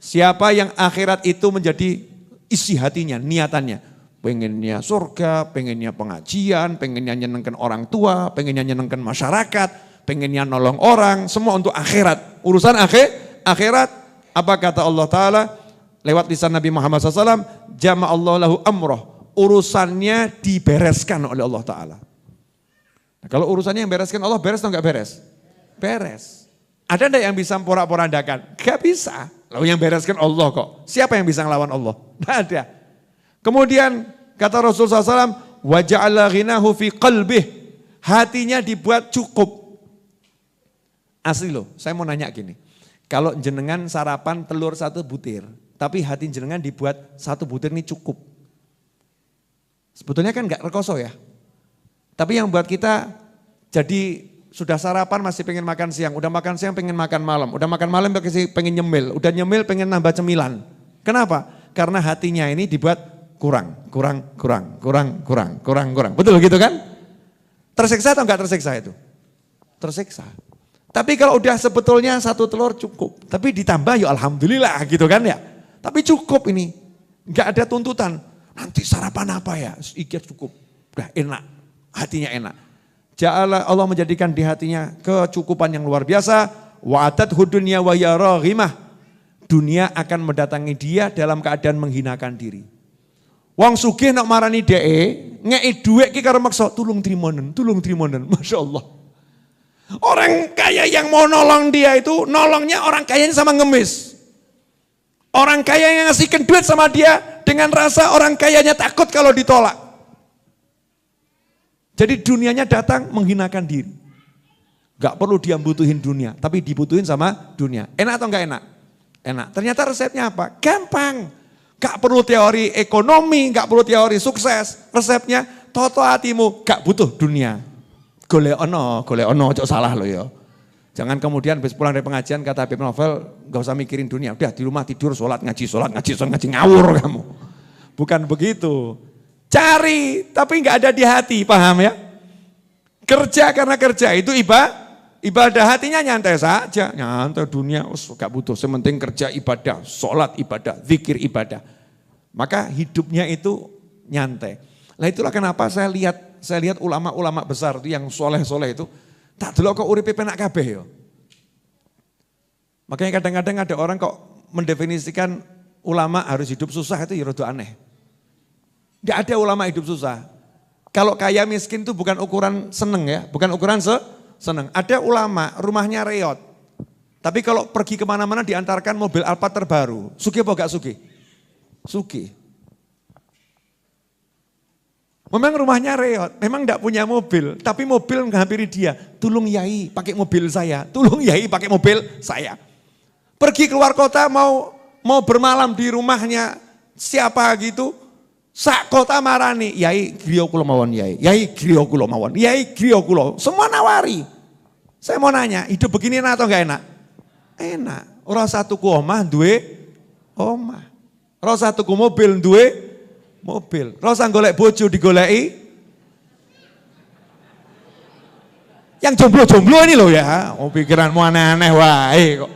Siapa yang akhirat itu menjadi isi hatinya, niatannya. Pengennya surga, pengennya pengajian, pengennya nyenengkan orang tua, pengennya nyenengkan masyarakat, pengennya nolong orang, semua untuk akhirat. Urusan akhirat, apa kata Allah Ta'ala lewat lisan Nabi Muhammad SAW, jama'allahu lahu amroh, urusannya dibereskan oleh Allah Ta'ala. Nah, kalau urusannya yang bereskan Allah, beres atau enggak beres? Beres. Ada enggak yang bisa porak-porandakan? Gak bisa. Lalu yang bereskan Allah kok. Siapa yang bisa ngelawan Allah? Tidak ada. Kemudian kata Rasulullah SAW, wa ja'ala ghinahu fi qalbih, hatinya dibuat cukup. Asli loh, saya mau nanya gini. Kalau jenengan sarapan telur 1 butir, tapi hati jenengan dibuat 1 butir ini cukup. Sebetulnya kan enggak rekoso ya. Tapi yang buat kita jadi sudah sarapan masih pengen makan siang, udah makan siang pengen makan malam, udah makan malam pengen nyemil, udah nyemil pengen nambah cemilan. Kenapa? Karena hatinya ini dibuat kurang. Betul gitu kan? Tersiksa atau enggak tersiksa itu? Tersiksa. Tapi kalau udah sebetulnya 1 telur cukup, tapi ditambah ya alhamdulillah gitu kan ya. Tapi cukup ini, enggak ada tuntutan. Nanti sarapan apa ya? Iki cukup, udah enak, hatinya enak. Ja'ala Allah menjadikan di hatinya kecukupan yang luar biasa. Wa'adat hudunya wa ya raghimah. Dunia akan mendatangi dia dalam keadaan menghinakan diri. Wong sugih nak marani dhek, ngeki dhuwit ki karo maksa tulung trimonen. Masya Allah. Orang kaya yang mau nolong dia itu, nolongnya orang kayanya sama ngemis. Orang kaya yang ngasihkan duit sama dia, dengan rasa orang kayanya takut kalau ditolak. Jadi dunianya datang menghinakan diri. Gak perlu dia butuhin dunia, tapi dibutuhin sama dunia. Enak atau enggak enak? Enak. Ternyata resepnya apa? Gampang. Gak perlu teori ekonomi, gak perlu teori sukses. Resepnya, toto hatimu, gak butuh dunia. Golek ono, ojo salah lo ya. Jangan kemudian habis pulang dari pengajian kata Habib Novel, gak usah mikirin dunia. Udah di rumah tidur, sholat, ngaji, ngawur kamu. Bukan begitu. Cari, tapi gak ada di hati, paham ya? Kerja karena kerja itu ibadah, hatinya nyantai saja. Nyantai dunia, gak butuh. Sementing kerja ibadah, sholat ibadah, zikir ibadah. Maka hidupnya itu nyantai. Nah itulah kenapa saya lihat ulama-ulama besar itu yang soleh-soleh itu, Tak delok kok uripe penak kabeh yo. Makanya kadang-kadang ada orang kok mendefinisikan ulama harus hidup susah itu ya rada aneh. Enggak ada ulama hidup susah. Kalau kaya miskin itu bukan ukuran seneng ya, bukan ukuran seneng. Ada ulama rumahnya reot. Tapi kalau pergi kemana-mana diantarkan mobil Alphard terbaru. Sugih apa gak sugih? Sugih. Memang rumahnya reot, memang enggak punya mobil. Tapi mobil menghampiri dia. Tolong yai pakai mobil saya, tolong yai pakai mobil saya. Pergi keluar kota mau bermalam di rumahnya siapa gitu, sak kota marani, yai griya kula mawon yai, yai griya kula mawon, yai griya kula, semua nawari. Saya mau nanya, hidup begini enak atau enggak enak? Enak. Ora usah tuku omah duwe omah. Ora usah tuku mobil duwe mobil. Ora usah golek bojo digoleki. Yang jomblo-jomblo ini loh ya, pikiranmu aneh-aneh wae kok.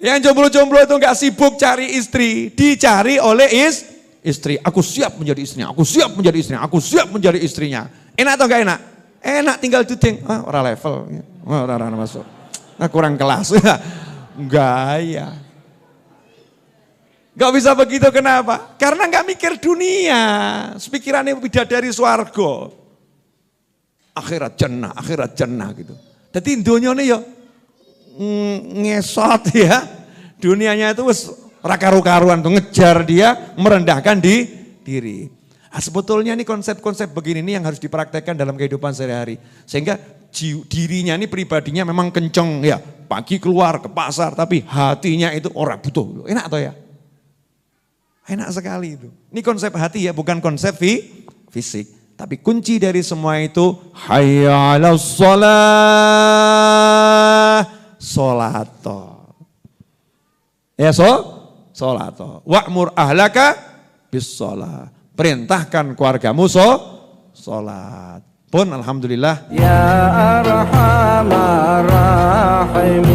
Yang jomblo-jomblo itu enggak sibuk cari istri, dicari oleh istri. Aku siap menjadi istrinya, aku siap menjadi istrinya, aku siap menjadi istrinya. Enak atau enggak enak? Enak tinggal duding, ora level, ora masuk. Nah, kurang kelas. Gaya. Enggak bisa begitu kenapa? Karena enggak mikir dunia. Pikirannya bidadari swarga. Akhirat jannah gitu. Jadi dunyane ya ngesot ya, dunianya itu wis ora karu-karuan tuh ngejar dia, merendahkan diri. Nah, sebetulnya ini konsep-konsep begini ini yang harus dipraktekkan dalam kehidupan sehari-hari. Sehingga dirinya ini pribadinya memang kenceng ya, pagi keluar ke pasar tapi hatinya itu ora butuh. Enak toh ya? Enak sekali itu. Ini konsep hati ya, bukan konsep fisik. Tapi kunci dari semua itu hayya 'alas shalah. Sholato. Ya sholato. Wa'mur ahlaka bis sholat. Perintahkan keluargamu sholat. Pun alhamdulillah. Ya arhamar rahimin.